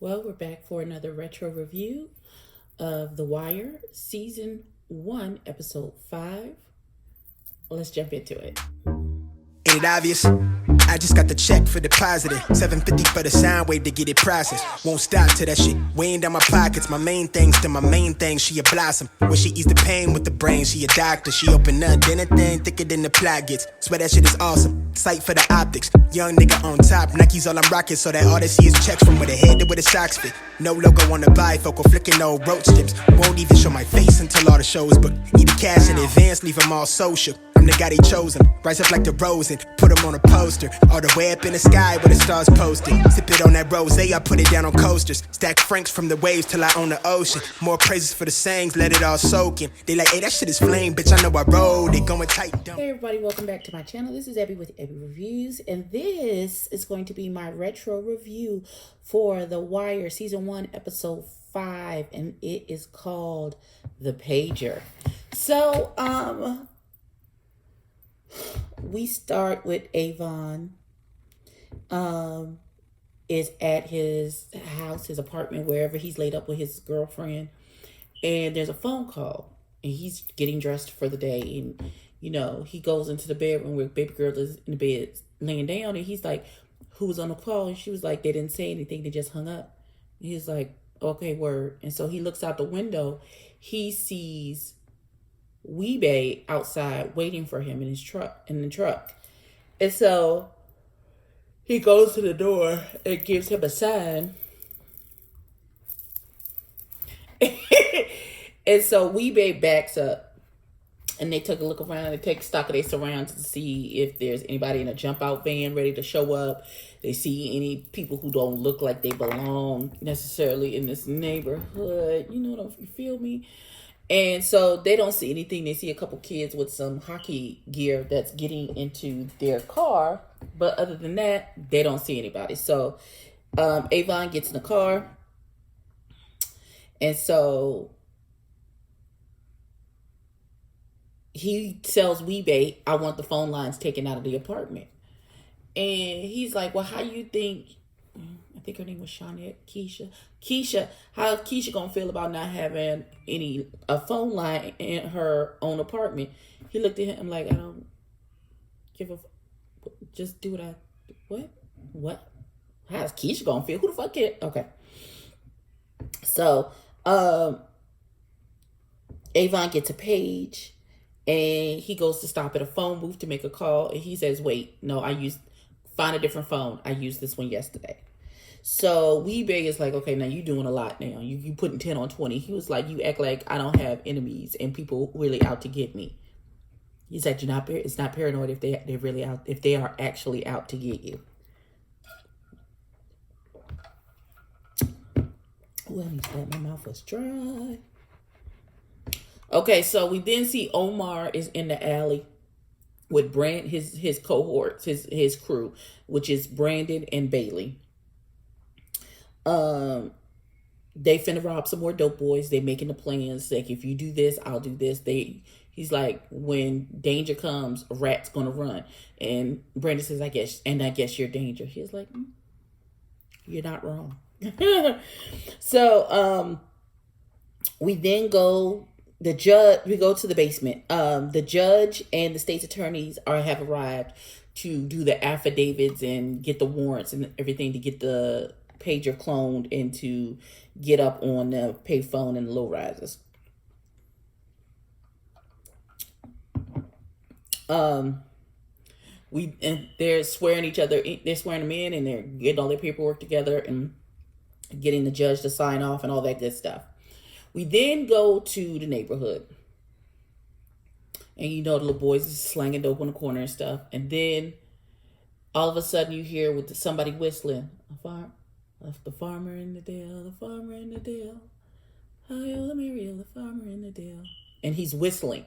Well, we're back for another retro review of The Wire, Season 1, Episode 5. Let's jump into it. Ain't it obvious? I just got the check for depositing. $750 for the sound wave to get it processed. Won't stop till that shit weighing down my pockets. My main thing's to my main thing, she a blossom. When she eats the pain with the brain, she a doctor. She open up, then a thing thicker than the plot gets. Swear that shit is awesome. Sight for the optics. Young nigga on top, Nike's all I'm rocking. So that all they see is checks from where the head to where the socks fit. No logo on the bifocal, flicking old roach tips. Won't even show my face until all the shows booked. Need the cash in advance, leave them all social. I'm the guy they chosen. Rise up like the rose and put them on a poster. All the way up in the sky where the stars posted. Sip it on that rose, I put it down on coasters. Stack francs from the waves till I own the ocean. More praises for the sayings, let it all soak in. They like, hey, that shit is flame, bitch, I know I rode it. Going tight, dumb. Hey everybody, welcome back to my channel. This is Abby with Abby Reviews, and this is going to be my retro review for The Wire Season 1, Episode 5, and it is called The Pager. So, we start with Avon is at his house, his apartment, wherever he's laid up with his girlfriend, and there's a phone call, and he's getting dressed for the day, and he goes into the bedroom where baby girl is in the bed laying down, and he's like, who was on the call? And she was like, they didn't say anything, they just hung up. And he's like, okay, word. And so he looks out the window, he sees Wee-Bey outside waiting for him in the truck. And so he goes to the door and gives him a sign. And so Wee-Bey backs up, and they took a look around and take stock of their surroundings to see if there's anybody in a jump out van ready to show up. They see any people who don't look like they belong necessarily in this neighborhood. You feel me? And so they don't see anything. They see a couple kids with some hockey gear that's getting into their car. But other than that, they don't see anybody. So Avon gets in the car. And so he tells Wee-Bey, I want the phone lines taken out of the apartment. And he's like, well, how you think, I think her name was Shawnette, Keisha, how Keisha gonna feel about not having a phone line in her own apartment? He looked at him like, I don't give a, just do what? How's Keisha gonna feel? Who the fuck cares? Okay. So, Avon gets a page, and he goes to stop at a phone booth to make a call, and he says, wait, no, find a different phone. I used this one yesterday. So Wee-Bey is like, okay, now you doing a lot now. You putting 10 on 20. He was like, you act like I don't have enemies and people really out to get me. He said, it's not paranoid if they're really out, if they are actually out to get you. Well, my mouth was dry. Okay, so we then see Omar is in the alley with his cohorts, his crew, which is Brandon and Bailey. They finna rob some more dope boys. They making the plans. Like, if you do this, I'll do this. He's like, when danger comes, a rat's gonna run. And Brandon says, I guess you're danger. He's like, you're not wrong. So, we then go. We go to the basement. The judge and the state's attorneys have arrived to do the affidavits and get the warrants and everything to get the pager cloned and to get up on the payphone and the low rises. They're swearing they're swearing them in, and they're getting all their paperwork together and getting the judge to sign off and all that good stuff. We then go to the neighborhood. And the little boys is slanging dope on the corner and stuff. And then all of a sudden you hear with somebody whistling, the farmer in the dale, the farmer in the dale. Hi-yo, Mariel, the farmer in the dale. And he's whistling.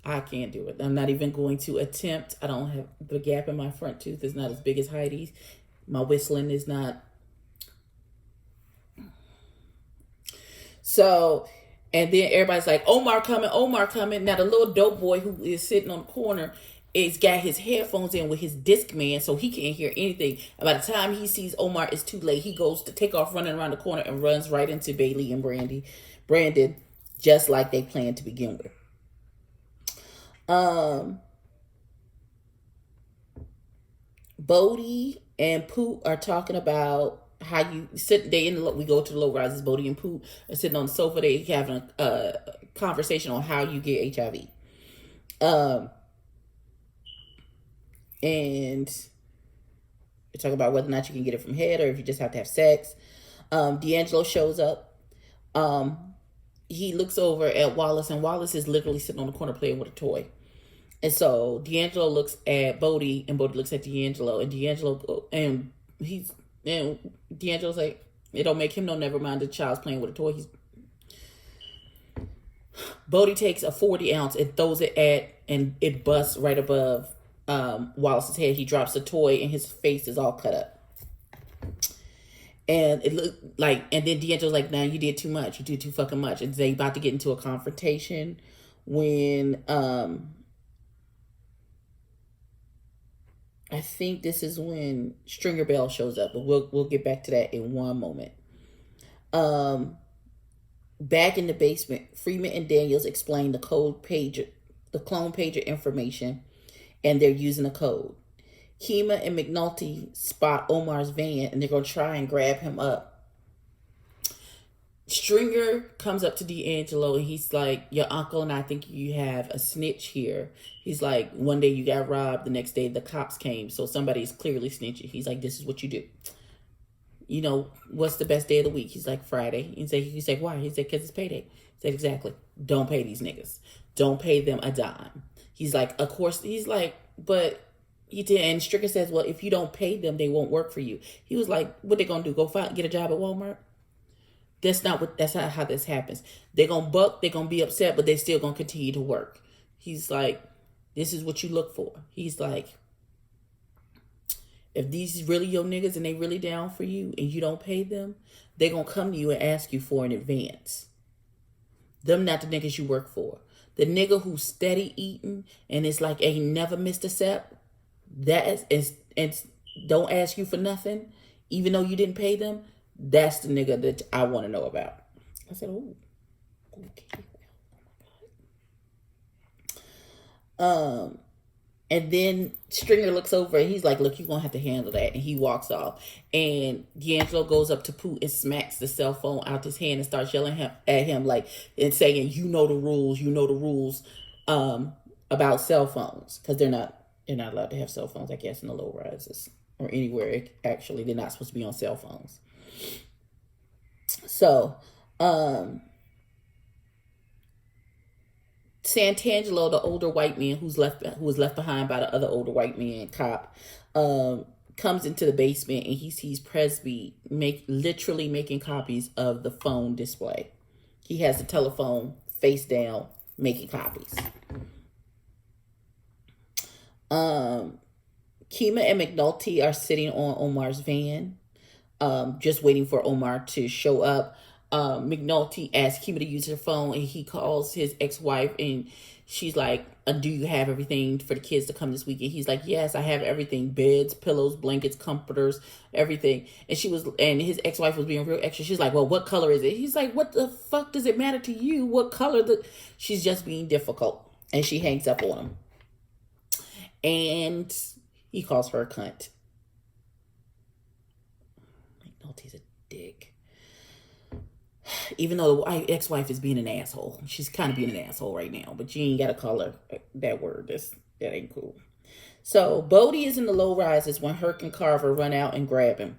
I can't do it. I'm not even going to attempt. I don't have the gap in my front tooth is not as big as Heidi's. My whistling is not. So, and then everybody's like, Omar coming. Now the little dope boy who is sitting on the corner it's got his headphones in with his Discman, so he can't hear anything. And by the time he sees Omar, it's too late. He goes to take off running around the corner and runs right into Bailey and Brandon, just like they planned to begin with. Bodie and Poot are talking about how you sit. We go to the low rises. Bodie and Poot are sitting on the sofa. They having a conversation on how you get HIV. And they talk about whether or not you can get it from head or if you just have to have sex. D'Angelo shows up. He looks over at Wallace, and Wallace is literally sitting on the corner playing with a toy. And so D'Angelo looks at Bodie, and Bodie looks at D'Angelo, and D'Angelo's like, it don't make him no never mind the child's playing with a toy. Bodie takes a 40 ounce and throws it and it busts right above Wallace's head. He drops the toy and his face is all cut up. And it looked like, and then D'Angelo's like, nah, you did too much. You did too fucking much. And they about to get into a confrontation when I think this is when Stringer Bell shows up, but we'll get back to that in one moment. Back in the basement, Freeman and Daniels explain the clone pager information, and they're using the code. Kima and McNulty spot Omar's van, and they're going to try and grab him up. Stringer comes up to D'Angelo, and he's like, your uncle and I think you have a snitch here. He's like, one day you got robbed, the next day the cops came, so somebody's clearly snitching. He's like, this is what you do. You know, what's the best day of the week? He's like, Friday. He's like, why? He said, because it's payday. He said, exactly. Don't pay these niggas. Don't pay them a dime. He's like, of course. He's like, but you did. And Stricker says, well, if you don't pay them, they won't work for you. He was like, what they gonna do? Go get a job at Walmart? That's not how this happens. They're gonna buck, they're gonna be upset, but they're still gonna continue to work. He's like, this is what you look for. He's like, if these is really your niggas and they really down for you and you don't pay them, they're gonna come to you and ask you for an advance. Them not the niggas you work for. The nigga who's steady eating and it's like ain't never missed a step, that is and don't ask you for nothing, even though you didn't pay them, that's the nigga that I want to know about. I said, oh, okay. Oh my God. And then Stringer looks over and he's like, look, you're going to have to handle that. And he walks off. And D'Angelo goes up to Poot and smacks the cell phone out his hand and starts yelling at him like, and saying, you know the rules about cell phones. Because they're not allowed to have cell phones, I guess, in the low rises. Or anywhere, actually. They're not supposed to be on cell phones. So, Santangelo, the older white man who was left behind by the other older white man cop, comes into the basement and he sees Presby literally making copies of the phone display. He has the telephone face down making copies. Kima and McNulty are sitting on Omar's van, just waiting for Omar to show up. McNulty asks Kima to use her phone and he calls his ex-wife and she's like, do you have everything for the kids to come this weekend? He's like, yes, I have everything. Beds, pillows, blankets, comforters, everything. And his ex-wife was being real extra. She's like, well, what color is it? He's like, what the fuck does it matter to you? What color? She's just being difficult. And she hangs up on him. And he calls her a cunt. McNulty's a dick. Even though the ex-wife is being an asshole. She's kind of being an asshole right now. But you ain't got to call her that word. That ain't cool. So, Bodie is in the low rises when Herc and Carver run out and grab him.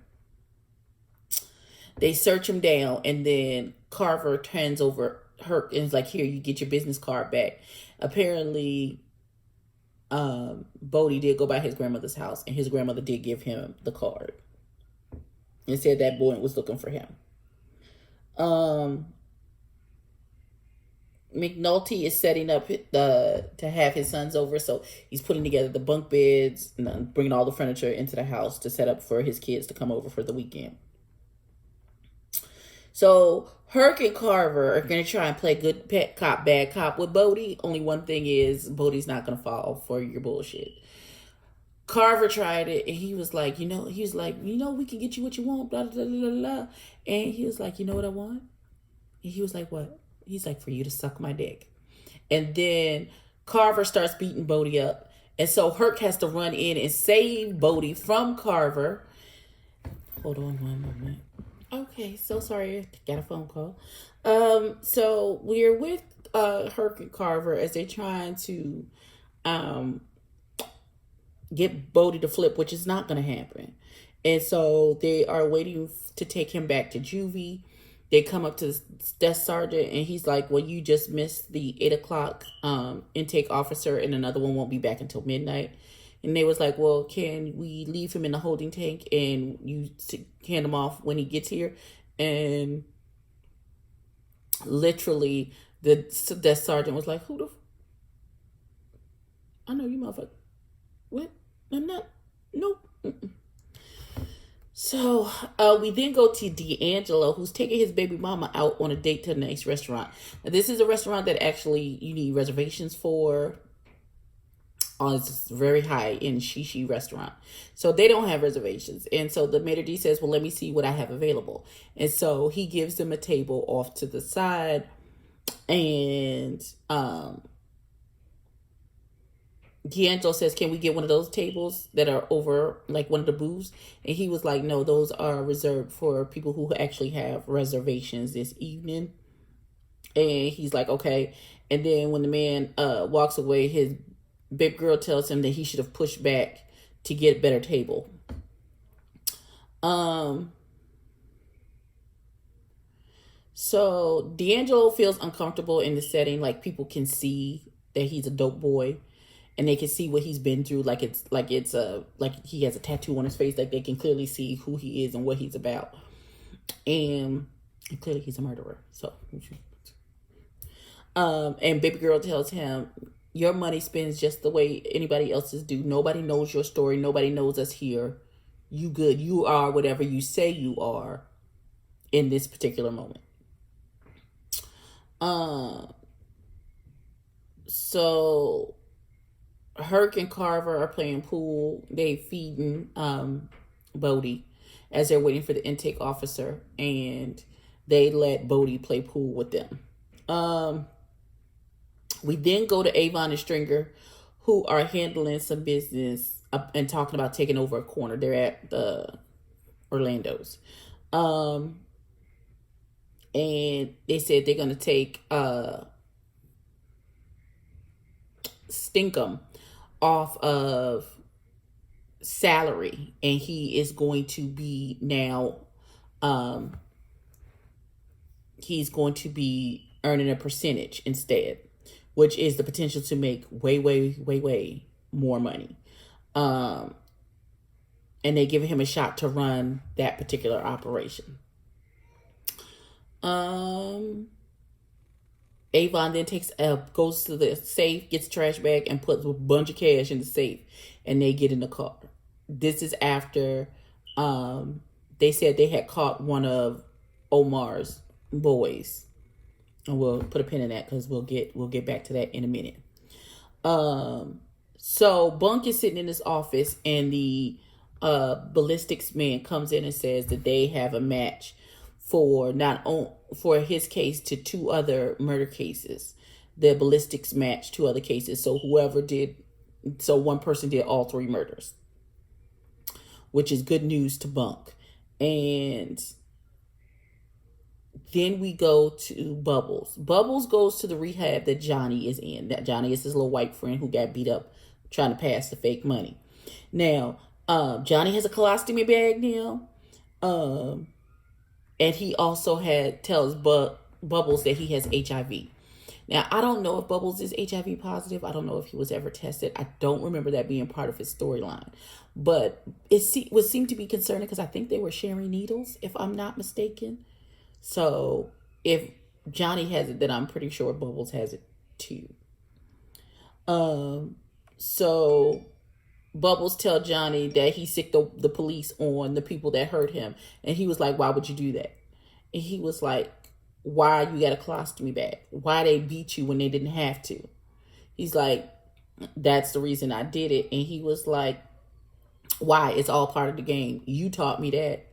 They search him down. And then Carver turns over Herc and is like, here, you get your business card back. Apparently, Bodie did go by his grandmother's house. And his grandmother did give him the card. And said that boy was looking for him. McNulty is setting up to have his sons over, so he's putting together the bunk beds and bringing all the furniture into the house to set up for his kids to come over for the weekend. So Herc and Carver are gonna try and play good pet cop, bad cop with Bodie. Only one thing is Bodie's not gonna fall for your bullshit. Carver tried it and he was like, we can get you what you want, blah, blah, blah, blah, blah. And he was like, you know what I want? And he was like, what? He's like, for you to suck my dick. And then Carver starts beating Bodie up. And so Herc has to run in and save Bodie from Carver. Hold on one moment. Okay, so sorry. I got a phone call. So we're with Herc and Carver as they're trying to get Bodie to flip, which is not going to happen. And so they are waiting to take him back to juvie. They come up to the desk sergeant and he's like, well, you just missed the 8 o'clock intake officer and another one won't be back until midnight. And they was like, well, can we leave him in the holding tank and you hand him off when he gets here? And literally the desk sergeant was like, I know you motherfucker. What? I'm not. Nope. Mm-mm. So we then go to D'Angelo, who's taking his baby mama out on a date to the next restaurant. Now, this is a restaurant that actually you need reservations for. It's very high-end shishi restaurant. So they don't have reservations. And so the maitre d' says, well, let me see what I have available. And so he gives them a table off to the side. And D'Angelo says, can we get one of those tables that are over like one of the booths? And he was like, no, those are reserved for people who actually have reservations this evening. And he's like, okay. And then when the man walks away, his baby girl tells him that he should have pushed back to get a better table. So D'Angelo feels uncomfortable in the setting. Like people can see that he's a dope boy. And they can see what he's been through, like he has a tattoo on his face, like they can clearly see who he is and what he's about. And clearly he's a murderer. So, and baby girl tells him, your money spends just the way anybody else's do. Nobody knows your story. Nobody knows us here. You good. You are whatever you say you are in this particular moment. So Herc and Carver are playing pool. They feeding Bodie as they're waiting for the intake officer, and they let Bodie play pool with them. We then go to Avon and Stringer, who are handling some business and talking about taking over a corner. They're at the Orlando's. And they said they're going to take Stinkum off of salary, and he is going to be now he's going to be earning a percentage instead, which is the potential to make way more money. And they give him a shot to run that particular operation. Avon then goes to the safe, gets a trash bag, and puts a bunch of cash in the safe, and they get in the car. This is after they said they had caught one of Omar's boys, and we'll put a pin in that because we'll get back to that in a minute. So Bunk is sitting in his office, and the ballistics man comes in and says that they have a match for for his case to 2 other murder cases. The ballistics match 2 other cases. So one person did all 3 murders, which is good news to Bunk. And then we go to Bubbles. Bubbles goes to the rehab that Johnny is in. That Johnny is his little white friend who got beat up trying to pass the fake money. Now, Johnny has a colostomy bag now. And he also tells Bubbles that he has HIV. Now, I don't know if Bubbles is HIV positive. I don't know if he was ever tested. I don't remember that being part of his storyline. But it would seem to be concerning because I think they were sharing needles, if I'm not mistaken. So if Johnny has it, then I'm pretty sure Bubbles has it too. So Bubbles tell Johnny that he sicked the police on the people that hurt him. And he was like, why would you do that? And he was like, why you got a colostomy bag? Why they beat you when they didn't have to? He's like, that's the reason I did it. And he was like, why? It's all part of the game. You taught me that.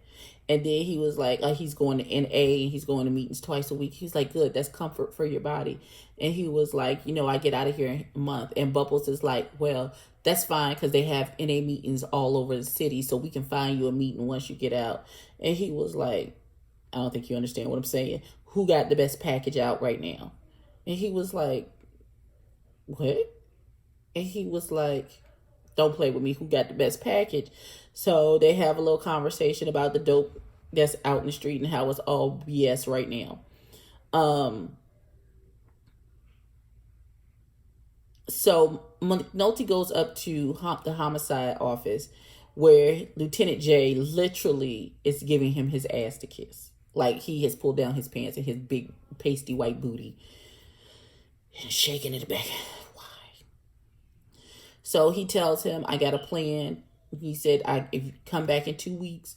And then he was like, he's going to NA, he's going to meetings twice a week. He's like, good, that's comfort for your body. And he was like, I get out of here in a month. And Bubbles is like, well, that's fine, because they have NA meetings all over the city, so we can find you a meeting once you get out. And he was like, I don't think you understand what I'm saying. Who got the best package out right now? And he was like, what? And he was like, don't play with me. Who got the best package? So they have a little conversation about the dope that's out in the street and how it's all BS right now. So McNulty goes up to the homicide office, where Lieutenant J literally is giving him his ass to kiss. Like, he has pulled down his pants and his big pasty white booty and shaking it back. Why? So he tells him, I got a plan. He said, if you come back in 2 weeks,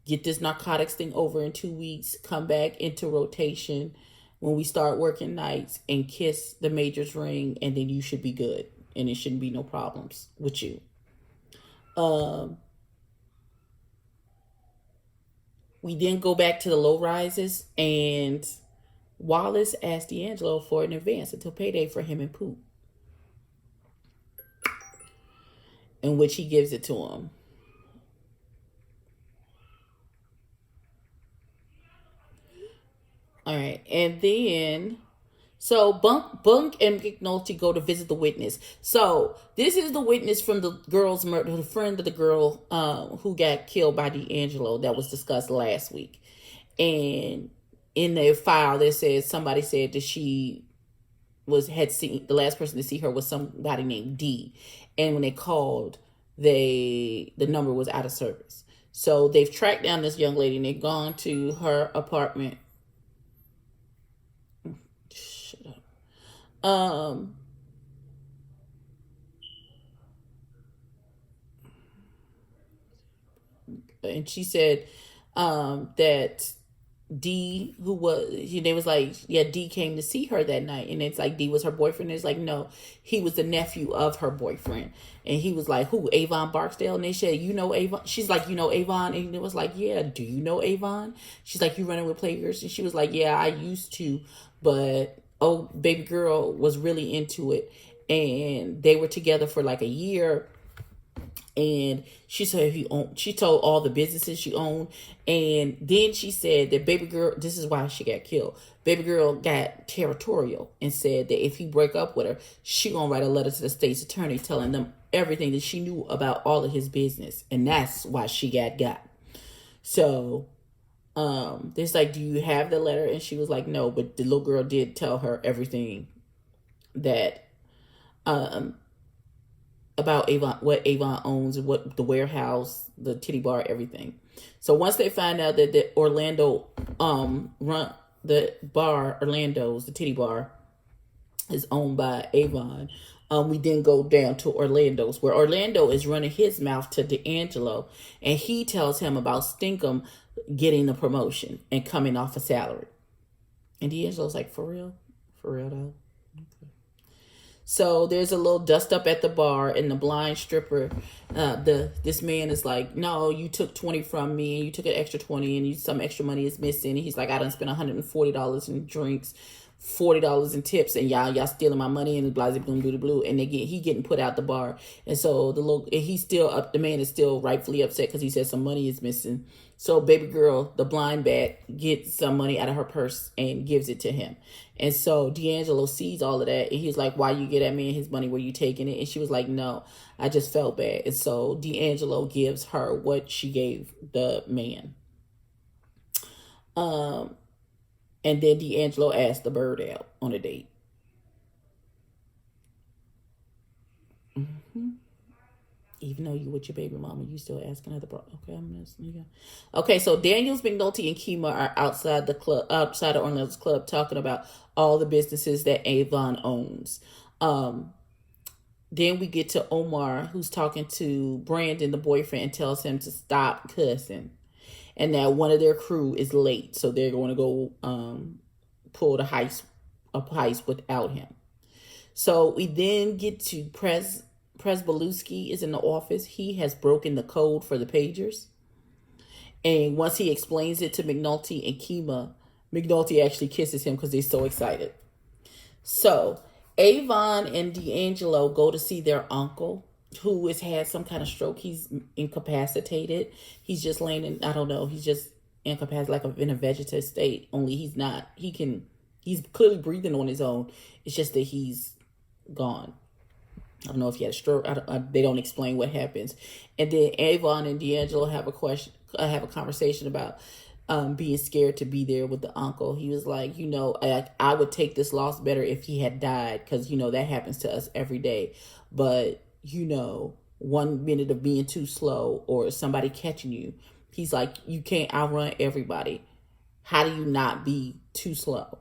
get this narcotics thing over in 2 weeks, come back into rotation when we start working nights, and kiss the major's ring, and then you should be good. And it shouldn't be no problems with you. We then go back to the low rises, and Wallace asked D'Angelo for an advance until payday for him and Poop, in which he gives it to him. All right, and then so Bunk and McNulty go to visit the witness. So this is the witness from the girl's murder, the friend of the girl who got killed by D'Angelo, that was discussed last week. And in their file, there says somebody said that she had seen, the last person to see her was somebody named D, and when they called, the number was out of service. So they've tracked down this young lady and they've gone to her apartment. Shut up. And she said that D, who was, they was like, yeah, D came to see her that night. And it's like, D was her boyfriend. And it's like, no, he was the nephew of her boyfriend. And he was like, who, Avon Barksdale? And they said, you know Avon? She's like, you know Avon? And it was like, yeah, do you know Avon? She's like, you running with Playgirls? And she was like, yeah, I used to, but baby girl was really into it. And they were together for like a year. And she said she told all the businesses she owned. And then she said that baby girl, this is why she got killed. Baby girl got territorial and said that if he break up with her, she gonna write a letter to the state's attorney telling them everything that she knew about all of his business. And that's why she got. So there's like, do you have the letter? And she was like, no, but the little girl did tell her everything that about Avon, what Avon owns, and what the warehouse, the titty bar, everything. So once they find out that the Orlando run the bar, Orlando's, the titty bar, is owned by Avon, we then go down to Orlando's, where Orlando is running his mouth to D'Angelo, and he tells him about Stinkum getting the promotion and coming off a salary. And D'Angelo's like, for real though. So there's a little dust up at the bar, and the blind stripper, this man is like, no, you took 20 from me, and you took an extra 20, and some extra money is missing. And he's like, I done spent $140 in drinks, $40 in tips, and y'all stealing my money, and blah, blah, blah, blah, and he getting put out the bar. And so the man is still rightfully upset because he says some money is missing. So baby girl, the blind bat, gets some money out of her purse and gives it to him. And so D'Angelo sees all of that, and he's like, why you get that man his money? Were you taking it? And she was like, no, I just felt bad. And so D'Angelo gives her what she gave the man. And then D'Angelo asked the bird out on a date. Even though you with your baby mama, you still asking other bro. Okay, Okay, so Daniels, McNulty, and Kima are outside the club, outside of Orlando's club, talking about all the businesses that Avon owns. Then we get to Omar, who's talking to Brandon, the boyfriend, and tells him to stop cussing. and that one of their crew is late, so they're going to go pull the heist without him. So we then get to Presbalewski is in the office. He has broken the code for the pagers. And once he explains it to McNulty and Kima, McNulty actually kisses him because they're so excited. So Avon and D'Angelo go to see their uncle, who has had some kind of stroke. He's incapacitated. He's just laying in, I don't know, he's just incapacitated, like in a vegetative state. Only he's not. He's clearly breathing on his own. It's just that he's gone. I don't know if he had a stroke. They don't explain what happens. And then Avon and D'Angelo have a conversation about being scared to be there with the uncle. He was like, I would take this loss better if he had died, because that happens to us every day. But 1 minute of being too slow or somebody catching you, he's like, you can't outrun everybody. How do you not be too slow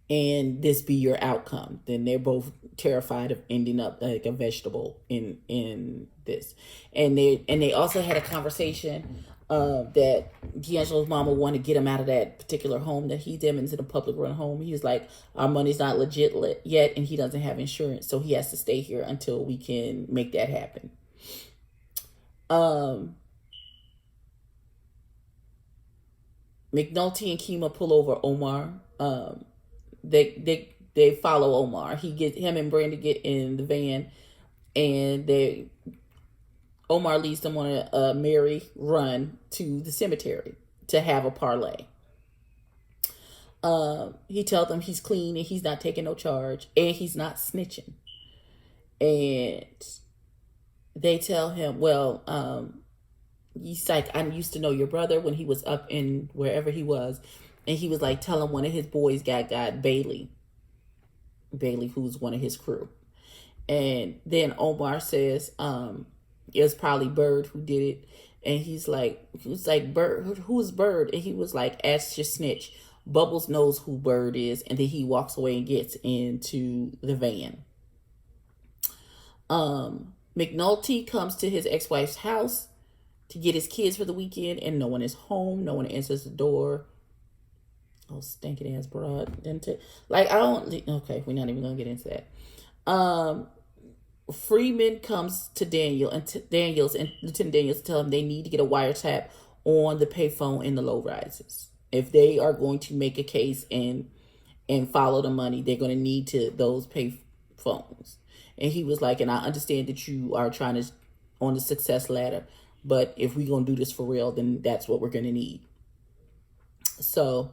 and this be your outcome? Then they're both terrified of ending up like a vegetable in this. And they also had a conversation that D'Angelo's mama wanted to get him out of that particular home that he's in. Into the public run home. He was like, our money's not legit yet, and he doesn't have insurance, so he has to stay here until we can make that happen. McNulty and Kima pull over Omar. They follow Omar. Him and Brandy get in the van, and Omar leads them on a merry run to the cemetery to have a parlay. He tells them he's clean and he's not taking no charge and he's not snitching. And they tell him, he's like, I used to know your brother when he was up in wherever he was. And he was like, tell him one of his boys got Bailey, who's one of his crew. And then Omar says, it was probably Bird who did it. And he's like, Bird, who's Bird? And he was like, ask your snitch. Bubbles knows who Bird is. And then he walks away and gets into the van. McNulty comes to his ex-wife's house to get his kids for the weekend, and no one is home. No one answers the door. Oh, stinking ass broad. Okay, we're not even gonna get into that. Freeman comes to Lieutenant Daniels to tell him they need to get a wiretap on the payphone in the low rises. If they are going to make a case and follow the money, they're going to need those pay phones. And he was like, and I understand that you are trying to on the success ladder, but if we're going to do this for real, then that's what we're going to need. So,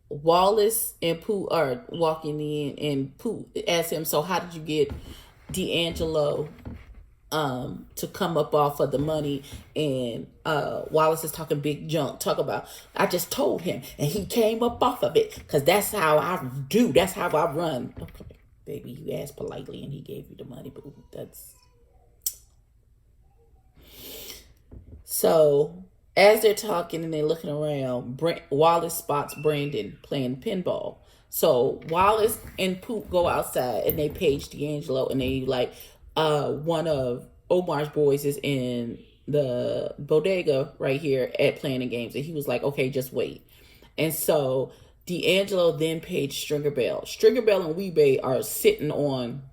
Wallace and Pooh are walking in, and Pooh asks him, so how did you get D'Angelo to come up off of the money? And Wallace is talking big junk, talk about, I just told him and he came up off of it because that's how I do, that's how I run. Okay, baby, you asked politely and he gave you the money, but that's so. As they're talking and they're looking around, Wallace spots Brandon playing pinball. So Wallace and Poop go outside and they page D'Angelo, and they like, one of Omar's boys is in the bodega right here at playing the games. And he was like, okay, just wait. And so D'Angelo then paged Stringer Bell. Stringer Bell and Weebay are sitting on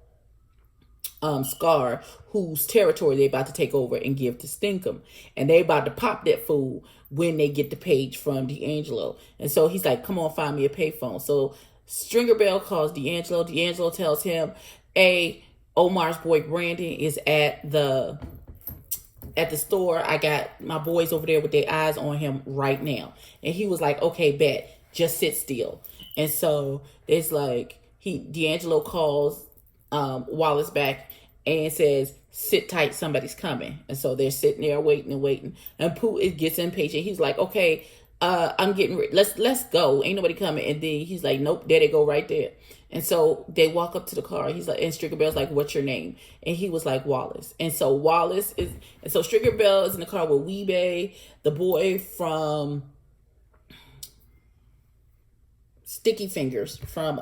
Scar, whose territory they about to take over and give to Stinkum, and they about to pop that fool when they get the page from D'Angelo. And so he's like, come on, find me a payphone. So Stringer Bell calls D'Angelo. D'Angelo tells him, hey, Omar's boy Brandon is at the store. I got my boys over there with their eyes on him right now. And he was like, okay, bet, just sit still. And so it's like D'Angelo calls Wallace back and says, sit tight, somebody's coming. And so they're sitting there waiting, and Pooh gets impatient. He's like, okay, I'm getting ready. Let's go, ain't nobody coming. And then he's like, nope, there they go right there. And so they walk up to the car. He's like, and Stringer Bell's like, what's your name? And he was like, Wallace. And so Stringer Bell is in the car with Weebay, the boy from Sticky Fingers from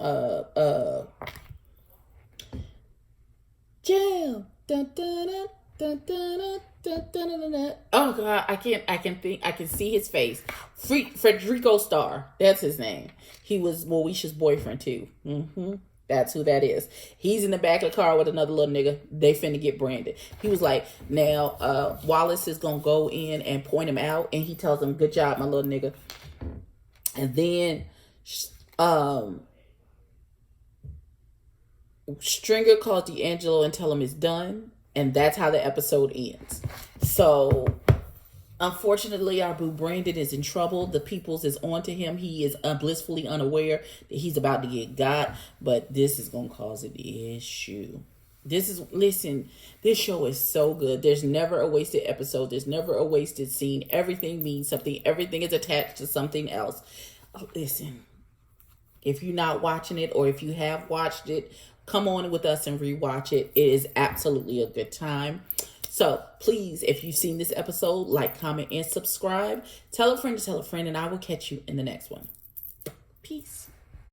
jail. Dun, dun, dun, dun, dun, Oh God, I can see his face. Frederico Starr, that's his name. He was Moesha's boyfriend too. That's who that is. He's in the back of the car with another little nigga. They finna get branded. He was like, now Wallace is gonna go in and point him out, and he tells him, "Good job, my little nigga." And then Stringer calls D'Angelo and tell him it's done, and that's how the episode ends. So unfortunately, our boo Brandon is in trouble. The Peoples is on to him. He is blissfully unaware that he's about to get got, but this is going to cause an issue. Listen, this show is so good. There's never a wasted episode. There's never a wasted scene. Everything means something. Everything is attached to something else. Listen, if you're not watching it, or if you have watched it, come on with us and rewatch it. It is absolutely a good time. So please, if you've seen this episode, like, comment, and subscribe. Tell a friend to tell a friend, and I will catch you in the next one. Peace.